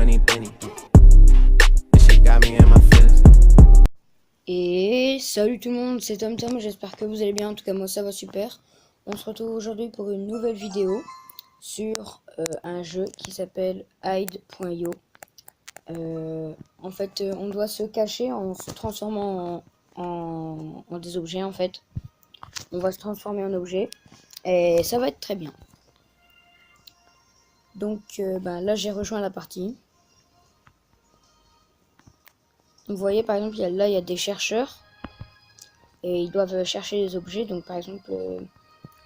money penny. This shit got me in my feelings. Et salut tout le monde, c'est TomTom, j'espère que vous allez bien, en tout cas moi ça va super. On se retrouve aujourd'hui pour une nouvelle vidéo sur un jeu qui s'appelle hide.io. En fait, on doit se cacher en se transformant en des objets en fait. On va se transformer en objet et ça va être très bien. Donc là j'ai rejoint la partie. Vous voyez par exemple là il y a des chercheurs et ils doivent chercher les objets. Donc par exemple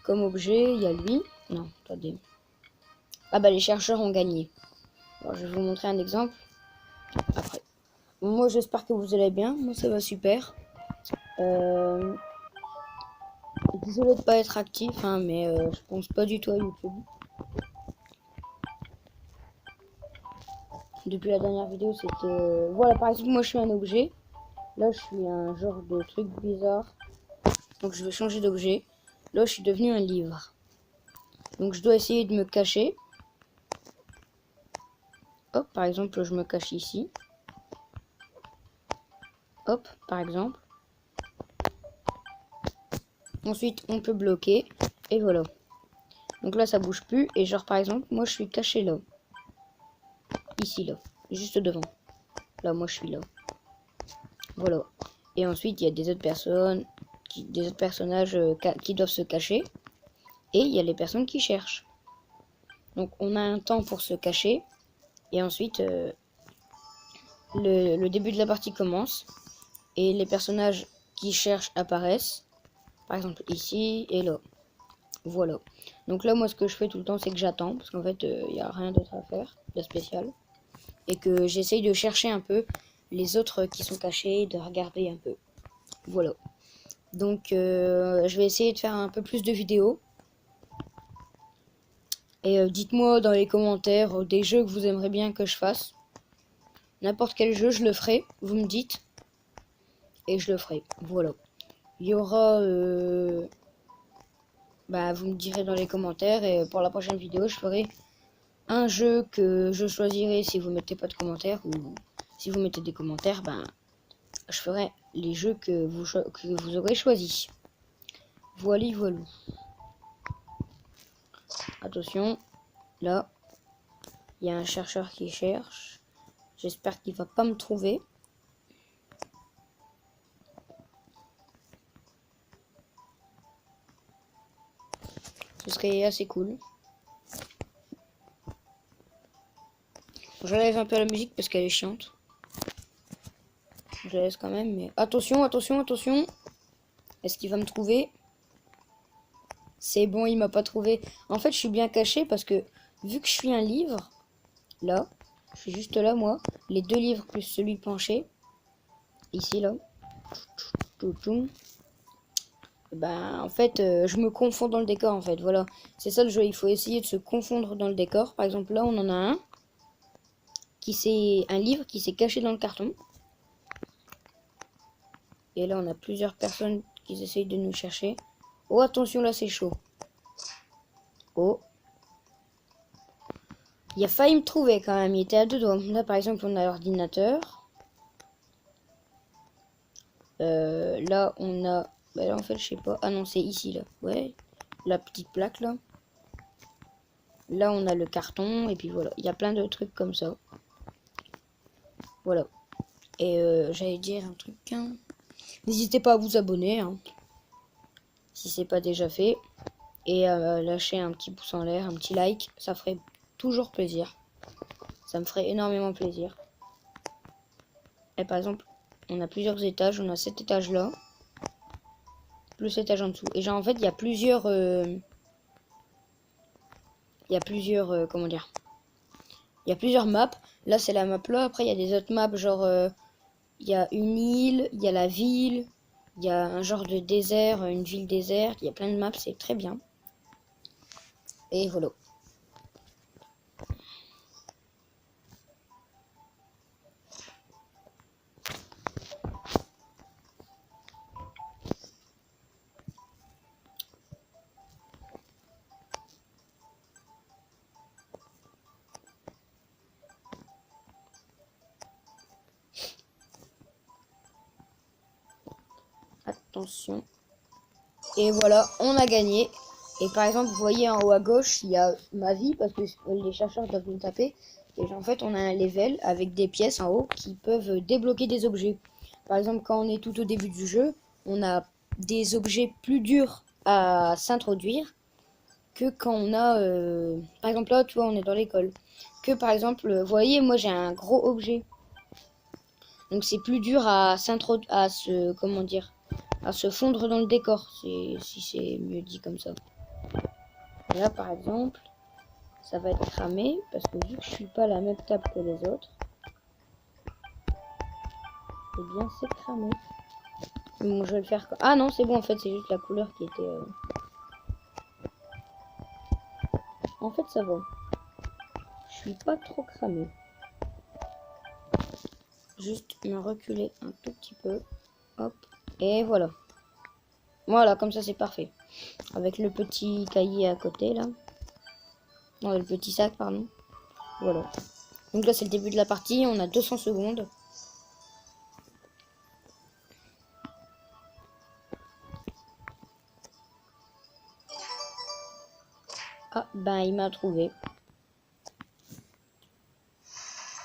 comme objet il y a lui. Non, attendez. Ah bah les chercheurs ont gagné. Alors je vais vous montrer un exemple après. Moi j'espère que vous allez bien, moi ça va super. Désolé de pas être actif hein, mais je pense pas du tout à YouTube. Depuis la dernière vidéo c'était... Voilà par exemple moi je suis un objet. Là je suis un genre de truc bizarre. Donc je vais changer d'objet. Là je suis devenu un livre. Donc je dois essayer de me cacher. Hop par exemple je me cache ici. Hop par exemple. Ensuite on peut bloquer. Et voilà. Donc là ça bouge plus. Et genre par exemple moi je suis caché là. Ici là. Juste devant. Là moi je suis là. Voilà. Et ensuite il y a des autres personnes. Des autres personnages qui doivent se cacher. Et il y a les personnes qui cherchent. Donc on a un temps pour se cacher. Et ensuite le début de la partie commence. Et les personnages qui cherchent apparaissent. Par exemple ici et là. Voilà. Donc là moi ce que je fais tout le temps c'est que j'attends. Parce qu'en fait il n'y a rien d'autre à faire de spécial. Et que j'essaye de chercher un peu les autres qui sont cachés. De regarder un peu. Voilà. Donc je vais essayer de faire un peu plus de vidéos. Et dites-moi dans les commentaires des jeux que vous aimeriez bien que je fasse. N'importe quel jeu je le ferai. Vous me dites. Et je le ferai. Voilà. Il y aura... vous me direz dans les commentaires. Et pour la prochaine vidéo, je ferai un jeu que je choisirai si vous mettez pas de commentaires. Ou si vous mettez des commentaires, je ferai les jeux que vous aurez choisis. Voilà, voilà. Attention. Là, il y a un chercheur qui cherche. J'espère qu'il va pas me trouver. Ce serait assez cool. J'enlève un peu la musique parce qu'elle est chiante. Je la laisse quand même, mais... Attention, attention, attention. Est-ce qu'il va me trouver? C'est bon, il m'a pas trouvé. En fait, je suis bien caché parce que, vu que je suis un livre, là, je suis juste là, moi. Les deux livres plus celui penché. Ici, là. En fait, je me confonds dans le décor, en fait. Voilà. C'est ça le jeu. Il faut essayer de se confondre dans le décor. Par exemple, là, on en a un. Un livre qui s'est caché dans le carton. Et là, on a plusieurs personnes qui essayent de nous chercher. Oh, attention, là, c'est chaud. Oh. Il a failli me trouver quand même. Il était à deux doigts. Là, par exemple, on a l'ordinateur. Là, on a... là, en fait, je sais pas. Ah non, c'est ici, là. Ouais. La petite plaque, là. Là, on a le carton. Et puis, voilà. Il y a plein de trucs comme ça. Voilà. Et j'allais dire un truc... Hein. N'hésitez pas à vous abonner. Hein, si c'est pas déjà fait. Et lâcher un petit pouce en l'air, un petit like. Ça ferait toujours plaisir. Ça me ferait énormément plaisir. Et par exemple, on a plusieurs étages. On a cet étage là. Plus cet étage en dessous. Et genre en fait, il y a plusieurs... comment dire? Il y a plusieurs maps. Là, c'est la map là. Après, il y a des autres maps. Genre, il y a une île. Il y a la ville. Il y a un genre de désert. Une ville déserte. Il y a plein de maps. C'est très bien. Et voilà. Attention. Et voilà, on a gagné. Et par exemple, vous voyez en haut à gauche, il y a ma vie, parce que les chercheurs doivent nous taper. Et en fait, on a un level avec des pièces en haut qui peuvent débloquer des objets. Par exemple, quand on est tout au début du jeu, on a des objets plus durs à s'introduire que quand on a... par exemple, là, tu vois, on est dans l'école. Que par exemple, vous voyez, moi j'ai un gros objet. Donc c'est plus dur à s'introduire, à se... Comment dire, à se fondre dans le décor, si c'est mieux dit comme ça. Et là, par exemple, ça va être cramé, parce que vu que je suis pas à la même table que les autres, eh bien, c'est cramé. Bon, je vais le faire... Ah non, c'est bon, en fait, c'est juste la couleur qui était... En fait, ça va. Je suis pas trop cramé. Juste me reculer un tout petit peu. Hop. Et voilà. Voilà, comme ça, c'est parfait. Avec le petit cahier à côté, là. Non, le petit sac, pardon. Voilà. Donc là, c'est le début de la partie. On a 200 secondes. Ah, ben, il m'a trouvé.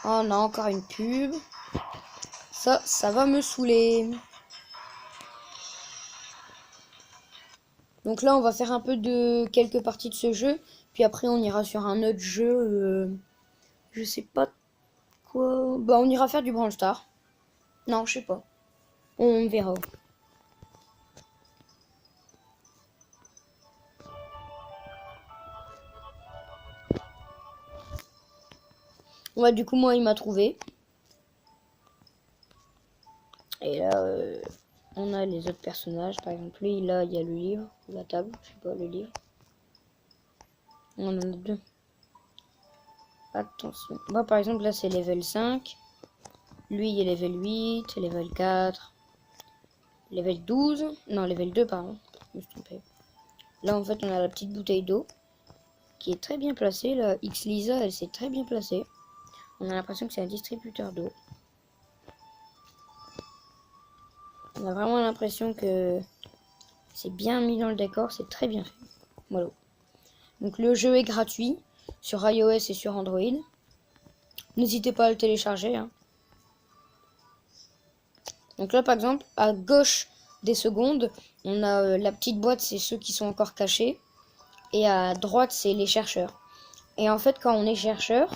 Oh non, encore une pub. Ça va me saouler. Donc là, on va faire un peu de quelques parties de ce jeu. Puis après, on ira sur un autre jeu. Je sais pas quoi. Bah, on ira faire du Brawl Stars. Non, je sais pas. On verra. Ouais, du coup, moi, il m'a trouvé. Et là, on a les autres personnages. Par exemple, lui, là, il y a le livre. Ou la table, je sais pas, le livre. On en a deux. Attention. Moi, par exemple, là, c'est level 5. Lui, il est level 8, level 4, level 12. Non, level 2, pardon. Je me suis trompé. Là, en fait, on a la petite bouteille d'eau qui est très bien placée. La X-Lisa, elle s'est très bien placée. On a l'impression que c'est un distributeur d'eau. On a vraiment l'impression que c'est bien mis dans le décor. C'est très bien fait. Voilà. Donc, le jeu est gratuit sur iOS et sur Android. N'hésitez pas à le télécharger. Hein. Donc là, par exemple, à gauche des secondes, on a la petite boîte, c'est ceux qui sont encore cachés. Et à droite, c'est les chercheurs. Et en fait, quand on est chercheur,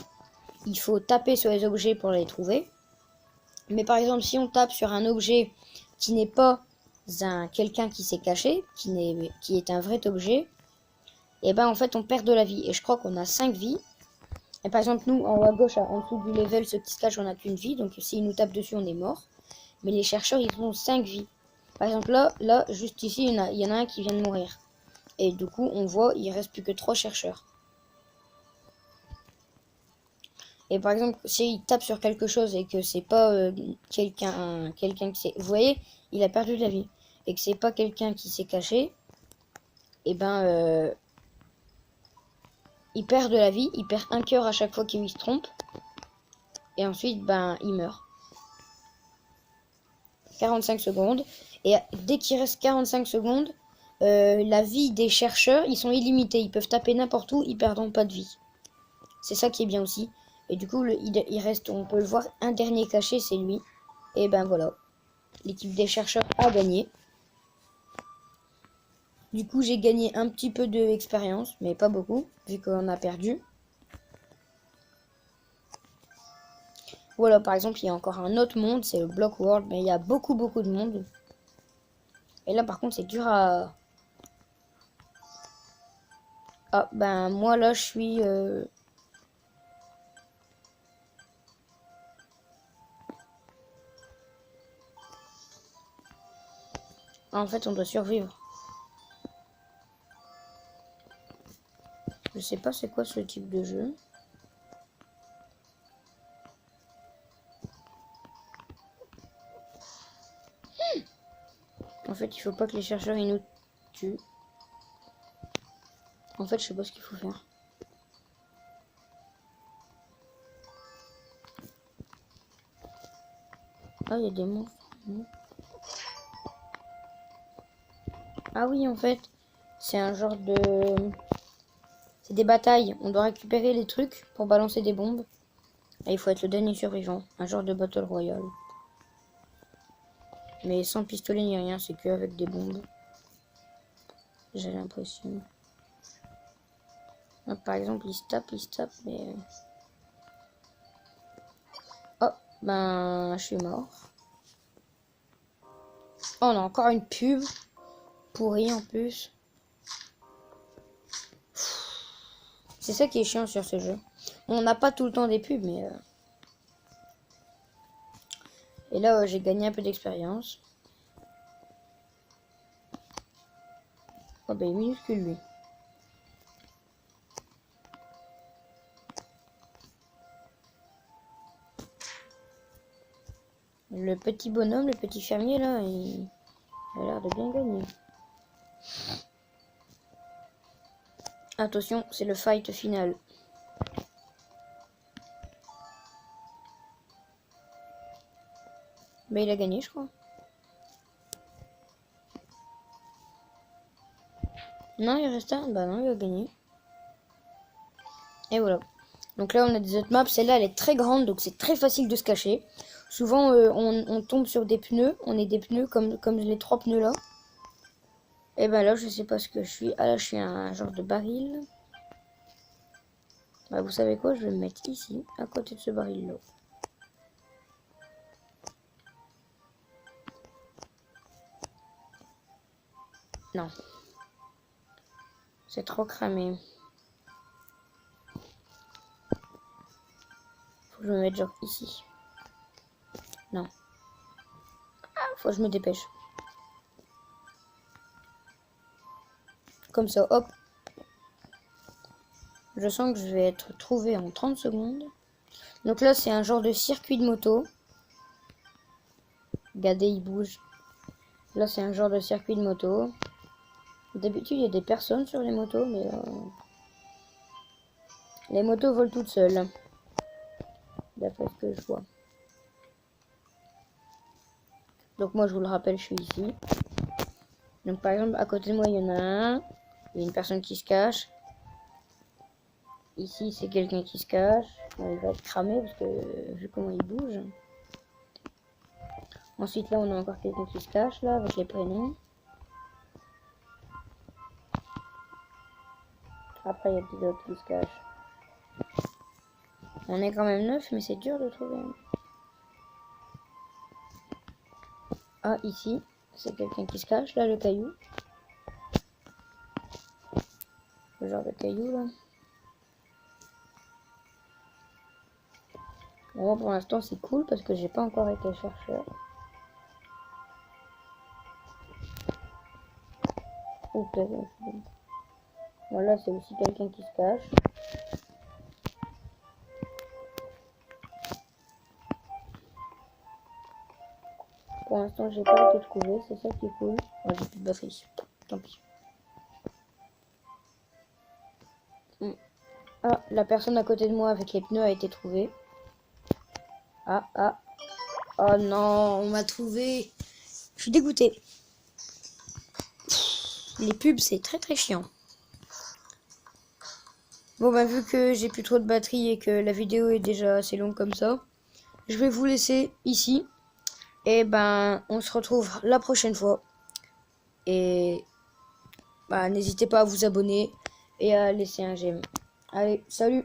il faut taper sur les objets pour les trouver. Mais par exemple, si on tape sur un objet qui n'est pas quelqu'un qui s'est caché, qui est un vrai objet, et ben en fait, on perd de la vie. Et je crois qu'on a 5 vies. Et par exemple, nous, en haut à gauche, en dessous du level, ceux qui se cachent, on n'a qu'une vie. Donc s'ils nous tapent dessus, on est mort. Mais les chercheurs, ils ont 5 vies. Par exemple, là, juste ici, il y en a un qui vient de mourir. Et du coup, on voit, il reste plus que 3 chercheurs. Et par exemple, s'il tape sur quelque chose et que c'est pas quelqu'un qui s'est... Vous voyez, il a perdu de la vie. Et que c'est pas quelqu'un qui s'est caché, et ben... il perd de la vie, il perd un cœur à chaque fois qu'il se trompe. Et ensuite, ben, il meurt. 45 secondes. Et dès qu'il reste 45 secondes, la vie des chercheurs, ils sont illimités. Ils peuvent taper n'importe où, ils perdront pas de vie. C'est ça qui est bien aussi. Et du coup, il reste, on peut le voir, un dernier caché, c'est lui. Et ben voilà. L'équipe des chercheurs a gagné. Du coup, j'ai gagné un petit peu d'expérience, mais pas beaucoup, vu qu'on a perdu. Voilà, par exemple, il y a encore un autre monde, c'est le Block World, mais il y a beaucoup de monde. Et là, par contre, c'est dur à... Ah, ben, moi, là, je suis... En fait, on doit survivre. Je sais pas c'est quoi ce type de jeu. En fait, il faut pas que les chercheurs ils nous tuent. En fait, je sais pas ce qu'il faut faire. Ah, il y a des monstres. Ah oui, en fait, c'est un genre de... C'est des batailles. On doit récupérer les trucs pour balancer des bombes. Et il faut être le dernier survivant. Un genre de battle royale. Mais sans pistolet ni rien, c'est que avec des bombes. J'ai l'impression. Par exemple, il se tape, mais... Oh, ben, je suis mort. Oh, on a encore une pub. Pourrie en plus. C'est ça qui est chiant sur ce jeu. On n'a pas tout le temps des pubs, mais... Et là, j'ai gagné un peu d'expérience. Oh, ben, il est minuscule, lui. Le petit bonhomme, le petit fermier, là, il a l'air de bien gagner. Attention, c'est le fight final. Mais il a gagné, je crois. Non, il reste un. Bah non, il a gagné. Et voilà. Donc là, on a des autres maps. Celle-là, elle est très grande, donc c'est très facile de se cacher. Souvent, on tombe sur des pneus. On est des pneus comme les 3 pneus là. Et ben là, je sais pas ce que je suis. Ah là, je suis un genre de baril. Bah, vous savez quoi? Je vais me mettre ici, à côté de ce baril-là. Non. C'est trop cramé. Faut que je me mette genre ici. Non. Ah, faut que je me dépêche. Comme ça, hop. Je sens que je vais être trouvé en 30 secondes. Donc là, c'est un genre de circuit de moto. Regardez, il bouge. Là, c'est un genre de circuit de moto. D'habitude, il y a des personnes sur les motos, mais les motos volent toutes seules. D'après ce que je vois. Donc moi, je vous le rappelle, je suis ici. Donc par exemple, à côté de moi, il y en a un. Il y a une personne qui se cache. Ici, c'est quelqu'un qui se cache. Bon, il va être cramé parce que vu comment il bouge. Ensuite, là, on a encore quelqu'un qui se cache, là, avec les prénoms. Après, il y a des autres qui se cachent. On est quand même 9, mais c'est dur de trouver. Ah, ici, c'est quelqu'un qui se cache, là, le caillou. Le genre de caillou, là. Bon, pour l'instant, c'est cool parce que j'ai pas encore été chercheur. Oh, voilà, c'est aussi quelqu'un qui se cache. Pour l'instant, j'ai pas été trouvé, c'est ça qui est cool. Oh, j'ai plus de batterie. Tant pis. Ah, la personne à côté de moi avec les pneus a été trouvée. Ah, ah. Oh non, on m'a trouvé. Je suis dégoûtée. Les pubs, c'est très très chiant. Bon, bah, vu que j'ai plus trop de batterie et que la vidéo est déjà assez longue comme ça, je vais vous laisser ici. Et ben, on se retrouve la prochaine fois. Et bah, n'hésitez pas à vous abonner et à laisser un j'aime. Allez, salut!